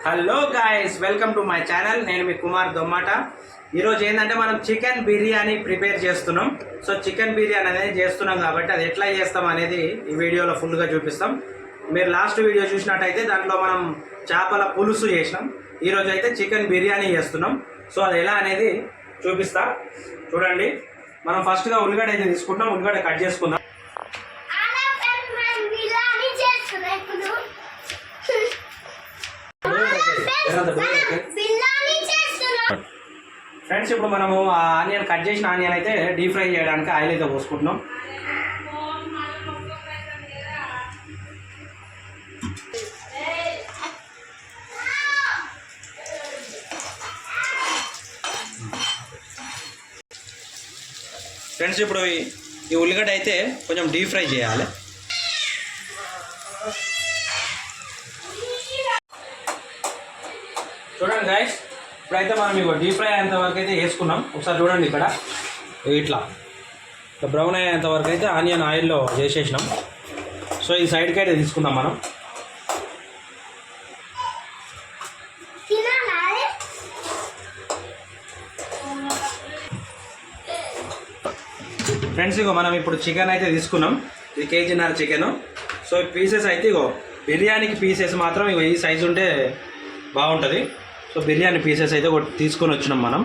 Hello guys, welcome to my channel. నేను మీ కుమార్ దొమ్మాట. ఈరోజు ఏంటంటే మనం చికెన్ బిర్యానీ ప్రిపేర్ చేస్తున్నాం. సో చికెన్ బిర్యానీ అనేది చేస్తున్నాం కాబట్టి అది ఎట్లా చేస్తాం అనేది ఈ వీడియోలో ఫుల్గా చూపిస్తాం. మీరు లాస్ట్ వీడియో చూసినట్టయితే దాంట్లో మనం చేపల పులుసు చేసినాం. ఈరోజు అయితే చికెన్ బిర్యానీ చేస్తున్నాం. సో అది ఎలా అనేది చూపిస్తా, చూడండి. మనం ఫస్ట్గా ఉల్లిగడ్డ అయితే తీసుకుంటాం. ఉల్లిగడ్డ కట్ చేసుకుందాం. ఫ్రెండ్స్, ఇప్పుడు మనము ఆ ఆనియన్ కట్ చేసిన ఆనియన్ అయితే డీప్ ఫ్రై చేయడానికి ఆయిల్ అయితే పోసుకుంటున్నాం. ఫ్రెండ్స్, ఇప్పుడు ఈ ఉల్లిగడ్డ అయితే కొంచెం డీప్ ఫ్రై చేయాలి. చూడండి గైస్, ఇప్పుడైతే మనం ఇక డీప్ ఫ్రై అయ్యేంత వరకు అయితే వేసుకున్నాం. ఒకసారి చూడండి, ఇక్కడ ఇట్లా బ్రౌన్ అయ్యేంత వరకు అయితే ఆనియన్ ఆయిల్లో చేసేసినాం. సో ఈ సైడ్కి అయితే తీసుకుందాం మనం. ఫ్రెండ్స్, ఇగో మనం ఇప్పుడు చికెన్ అయితే తీసుకున్నాం. ఇది కేజీన్నర చికెను. సో పీసెస్ అయితే ఇగో బిర్యానీకి పీసెస్ మాత్రం ఇగో ఈ సైజు ఉంటే బాగుంటుంది. సో బిర్యానీ పీసెస్ అయితే ఒకటి తీసుకొని వచ్చినాం మనం.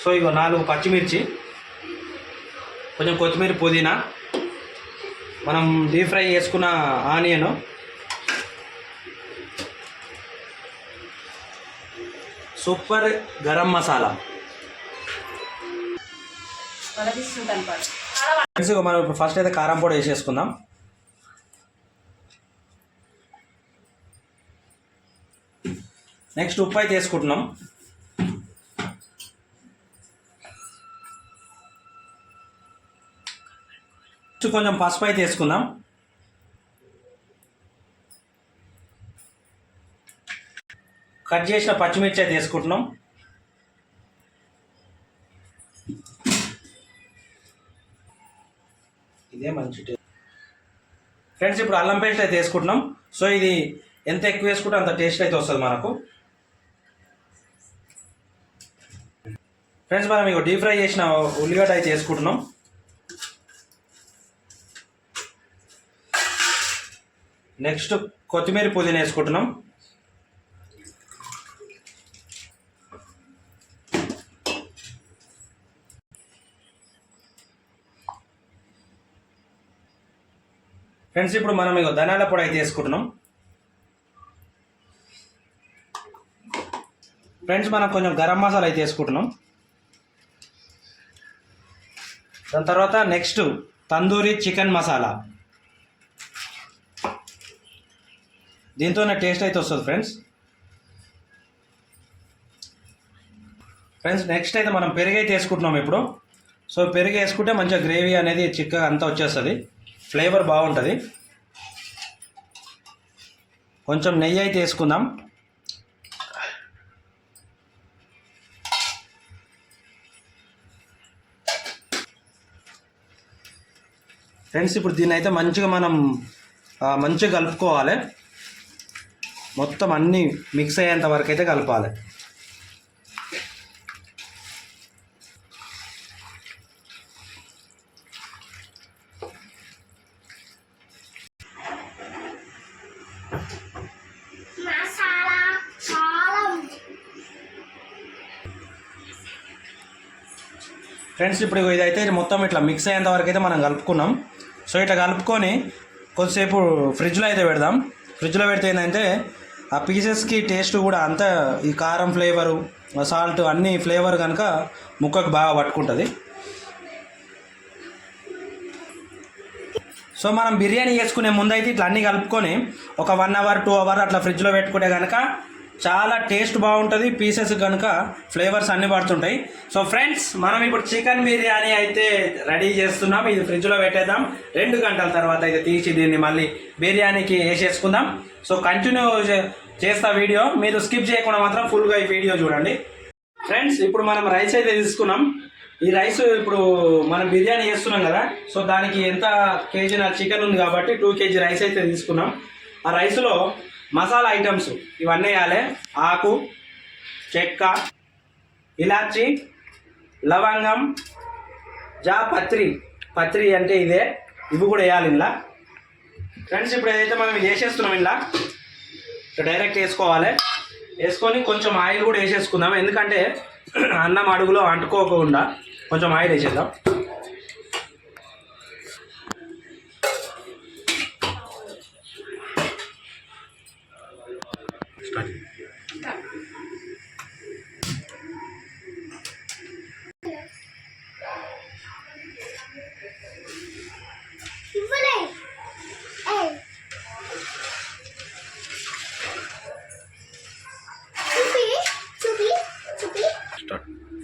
సో ఇగో 4 పచ్చిమిర్చి, కొంచెం కొత్తిమీర, పుదీనా, మనం డీప్ ఫ్రై చేసుకున్న ఆనియను, సూపర్ గరం మసాలా. మనం ఇప్పుడు ఫస్ట్ అయితే కారం పొడి వేసేసుకుందాం. నెక్స్ట్ ఉప్పు అయితే వేసుకుంటున్నాం. కొంచెం పసుపు అయితే వేసుకుందాం. కట్ చేసిన పచ్చిమిర్చి అయితే వేసుకుంటున్నాం. ఇదే మంచి టేస్ట్. ఫ్రెండ్స్, ఇప్పుడు అల్లం పేస్ట్ అయితే వేసుకుంటున్నాం. సో ఇది ఎంత ఎక్కువ వేసుకుంటే అంత టేస్ట్ అయితే వస్తుంది మనకు. ఫ్రెండ్స్, మనం ఇక డీప్ ఫ్రై చేసిన ఉల్లిగడ్డ అయితే వేసుకుంటున్నాం. నెక్స్ట్ కొత్తిమీర, పుదీనా వేసుకుంటున్నాం. ఫ్రెండ్స్, ఇప్పుడు మనం ఇక ధనియాల పొడి అయితే వేసుకుంటున్నాం. ఫ్రెండ్స్, మనం కొంచెం గరం మసాలా అయితే వేసుకుంటున్నాం. దాని తర్వాత నెక్స్ట్ తందూరి చికెన్ మసాలా. దీంతోనే టేస్ట్ అయితే వస్తుంది ఫ్రెండ్స్. నెక్స్ట్ అయితే మనం పెరుగు అయితే వేసుకుంటున్నాం ఇప్పుడు. సో పెరుగు వేసుకుంటే మంచిగా గ్రేవీ అనేది చిక్కగా అంతా వచ్చేస్తుంది, ఫ్లేవర్ బాగుంటుంది. కొంచెం నెయ్యి అయితే వేసుకుందాం. ఫ్రెండ్స్, ఇప్పుడు దీన్ని అయితే మంచిగా మనం మంచిగా కలుపుకోవాలి. మొత్తం అన్నీ మిక్స్ అయ్యేంత వరకు అయితే కలపాలి. ఫ్రెండ్స్, ఇప్పుడు ఇదైతే మొత్తం ఇట్లా మిక్స్ అయ్యేంత వరకు అయితే మనం కలుపుకున్నాం. సో ఇట్లా కలుపుకొని కొద్దిసేపు ఫ్రిడ్జ్లో అయితే పెడదాం. ఫ్రిడ్జ్లో పెడితే ఏంటంటే ఆ పీసెస్కి టేస్ట్ కూడా అంతా ఈ కారం ఫ్లేవరు, సాల్ట్ అన్ని ఫ్లేవర్ కనుక ముక్కకు బాగా పట్టుకుంటుంది. సో మనం బిర్యానీ చేసుకునే ముందైతే ఇట్లా అన్నీ కలుపుకొని ఒక 1 అవర్ 2 అవర్ అట్లా ఫ్రిడ్జ్లో పెట్టుకుంటే కనుక చాలా టేస్ట్ బాగుంటుంది. పీసెస్ కనుక ఫ్లేవర్స్ అన్నీ పడుతుంటాయి. సో ఫ్రెండ్స్, మనం ఇప్పుడు చికెన్ బిర్యానీ అయితే రెడీ చేస్తున్నాం. ఇది ఫ్రిడ్జ్లో పెట్టేద్దాం. 2 గంటల తర్వాత అయితే తీసి దీన్ని మళ్ళీ బిర్యానీకి వేసేసుకుందాం. సో కంటిన్యూ చేస్తా వీడియో, మీరు స్కిప్ చేయకుండా మాత్రం ఫుల్గా ఈ వీడియో చూడండి. ఫ్రెండ్స్, ఇప్పుడు మనం రైస్ అయితే తీసుకున్నాం. ఈ రైస్ ఇప్పుడు మనం బిర్యానీ చేస్తున్నాం కదా. సో దానికి ఎంత కేజీ చికెన్ ఉంది కాబట్టి 2 kg రైస్ అయితే తీసుకున్నాం. ఆ రైస్లో మసాలా ఐటమ్స్ ఇవన్నీ వేయాలి. ఆకు, చెక్క, ఇలాచి, లవంగం, పత్రి. పత్రి అంటే ఇదే, ఇవి కూడా వేయాలి ఇలా. ఫ్రెండ్స్ ఇప్పుడు ఏదైతే మనం వేసేస్తున్నాం ఇలా డైరెక్ట్ వేసుకోవాలి. వేసుకొని కొంచెం ఆయిల్ కూడా వేసేసుకుందాం, ఎందుకంటే అన్నం అడుగులో అంటుకోకుండా కొంచెం ఆయిల్ వేసేద్దాం.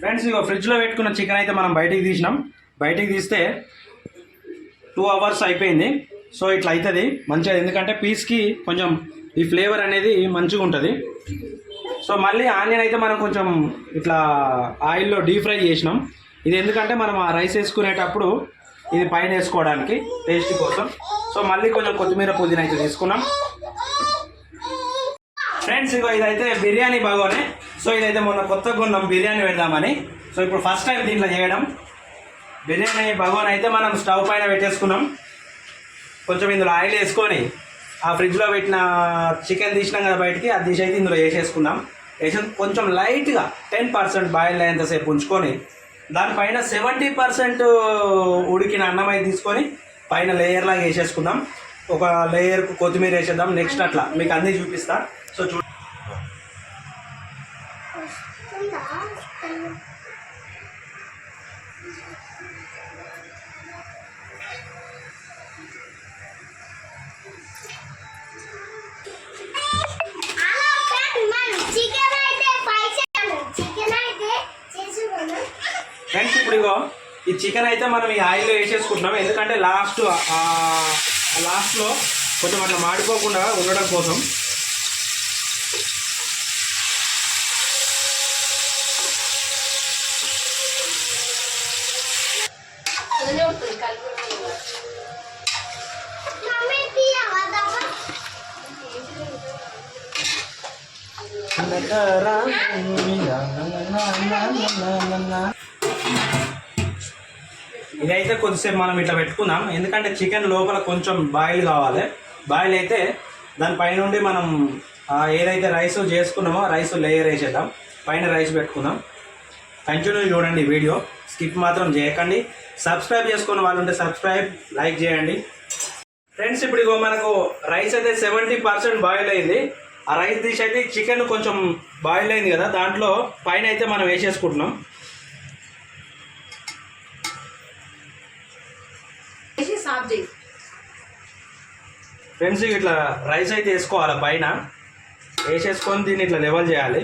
ఫ్రెండ్స్ ఇక ఫ్రిడ్జ్లో పెట్టుకున్న చికెన్ అయితే మనం బయటికి తీసినాం. బయటికి తీస్తే 2 hours అయిపోయింది. సో ఇట్లా అవుతుంది మంచిగా, ఎందుకంటే పీస్కి కొంచెం ఈ ఫ్లేవర్ అనేది మంచిగా ఉంటుంది. సో మళ్ళీ ఆనియన్ అయితే మనం కొంచెం ఇట్లా ఆయిల్లో డీప్ ఫ్రై చేసినాం. ఇది ఎందుకంటే మనం ఆ రైస్ వేసుకునేటప్పుడు ఇది పైన వేసుకోవడానికి టేస్ట్ కోసం. సో మళ్ళీ కొంచెం కొత్తిమీర పుదీనా అయితే తీసుకున్నాం. ఫ్రెండ్స్ ఇగో ఇదైతే బిర్యానీ బాగోనే. సో ఇదైతే మొన్న కొత్తగా కొన్నాం బిర్యానీ పెడదామని. సో ఇప్పుడు ఫస్ట్ టైం దీంట్లో చేయడం. బిర్యానీ బగోన్ అయితే మనం స్టవ్ పైన పెట్టేసుకున్నాం. కొంచెం ఇందులో ఆయిల్ వేసుకొని ఆ ఫ్రిడ్జ్లో పెట్టిన చికెన్ తీసినాం కదా బయటికి, అది తీసి అయితే ఇందులో వేసేసుకున్నాం. వేసి కొంచెం లైట్గా 10% బాయిల్ అయ్యేంతసేపు ఉంచుకొని దానిపైన 70% ఉడికిన అన్నం అయితే తీసుకొని పైన లేయర్ లాగా వేసేసుకుందాం. ఒక లేయర్కు కొత్తిమీర వేసేద్దాం. నెక్స్ట్ అట్లా మీకు అన్నీ చూపిస్తా. సో ఫ్రెండ్స్ ఇప్పుడు ఇగో ఈ చికెన్ అయితే మనం ఈ ఆయిల్లో వేసేసుకుంటున్నాం, ఎందుకంటే లాస్ట్లో కొంచెం అట్లా మాడిపోకుండా ఉండడం కోసం. ఇదైతే కొద్దిసేపు మనం ఇట్లా పెట్టుకుందాం, ఎందుకంటే చికెన్ లోపల కొంచెం బాయిల్ కావాలి. బాయిల్ అయితే దానిపై నుండి మనం ఏదైతే రైస్ చేసుకున్నామో రైస్ లేయర్ వేసేద్దాం. పైన రైస్ పెట్టుకుందాం. కంటిన్యూ చూడండి వీడియో, స్కిప్ మాత్రం చేయకండి. సబ్స్క్రైబ్ చేసుకున్న వాళ్ళు ఉంటే సబ్స్క్రైబ్, లైక్ చేయండి. ఫ్రెండ్స్ ఇప్పుడు ఇగో మనకు రైస్ అయితే 70% బాయిల్ అయింది. ఆ రైస్ తీసి అయితే చికెన్ కొంచెం బాయిల్ అయింది కదా, దాంట్లో పైన అయితే మనం వేసేసుకుంటున్నాం. ఫ్రెండ్స్ ఇట్లా రైస్ అయితే వేసుకోవాలి, పైన వేసేసుకొని దీన్ని ఇట్లా లెవెల్ చేయాలి.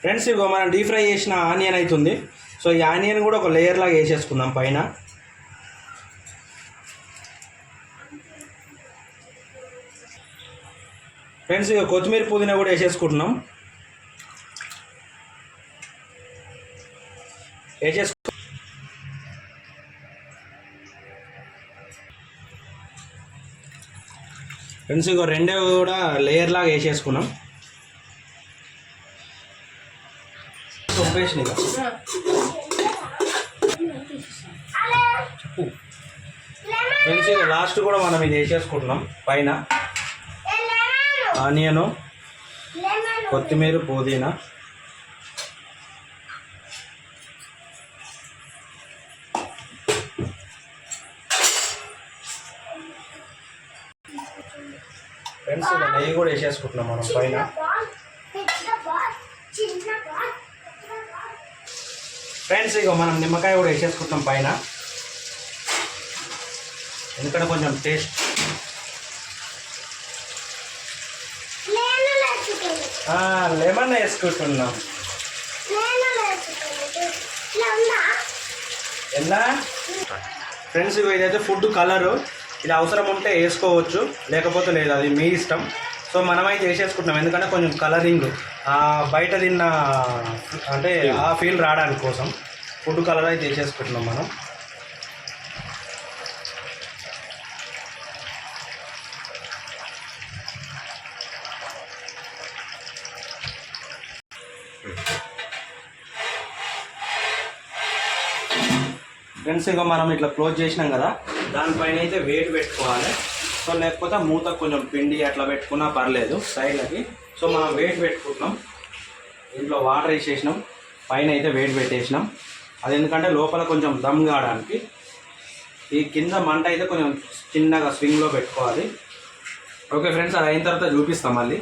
ఫ్రెండ్స్ ఇగో మనం డీప్ ఫ్రై చేసిన ఆనియన్ అవుతుంది. సో ఈ ఆనియన్ కూడా ఒక లేయర్ లాగా వేసేసుకుందాం పైన. ఫ్రెండ్స్ ఇక కొత్తిమీర పుదీనా కూడా వేసేసుకుంటున్నాం. ఫ్రెండ్స్ ఇక రెండే కూడా లేయర్ లాగా వేసేసుకున్నాం. ఫ్రెండ్స్ ఇక లాస్ట్ కూడా మనం ఇది వేసేసుకుంటున్నాం పైన ఆనియను, కొత్తిమీర, పుదీనా. ఫ్రెండ్స్ ఇక నెయ్యి కూడా వేసేసుకుంటున్నాం మనం పైన. ఫ్రెండ్స్ ఇక మనం నిమ్మకాయ కూడా వేసేసుకుంటాం పైన, ఎందుకంటే కొంచెం టేస్ట్. లెమన్ వేసుకుంటున్నాం. ఎలా ఫ్రెండ్స్ ఇక ఇదైతే ఫుడ్ కలరు. ఇది అవసరం ఉంటే వేసుకోవచ్చు, లేకపోతే లేదు, అది మీ ఇష్టం. సో మనమైతే వేసేసుకుంటున్నాం, ఎందుకంటే కొంచెం కలరింగ్ బయట తిన్న అంటే ఆ ఫీల్ రావడానికి కోసం ఫుడ్ కలర్ అయితే వేసేసుకుంటున్నాం మనం. ఫ్రెండ్స్ ఇక మనం ఇట్లా క్లోజ్ చేసినాం కదా, దానిపైన అయితే వెయిట్ పెట్టుకోవాలి. సో లేకపోతే మూత కొంచెం పిండి అట్లా పెట్టుకున్నా పర్లేదు సైడ్లకి. సో మనం వెయిట్ పెట్టుకుంటున్నాం, ఇంట్లో వాటర్ వేసేసినాం, పైన అయితే వెయిట్ పెట్టేసినాం. అది ఎందుకంటే లోపల కొంచెం దమ్ కావడానికి. ఈ కింద మంట అయితే కొంచెం చిన్నగా స్వింగ్లో పెట్టుకోవాలి. ఓకే ఫ్రెండ్స్, అది అయిన తర్వాత చూపిస్తాం మళ్ళీ.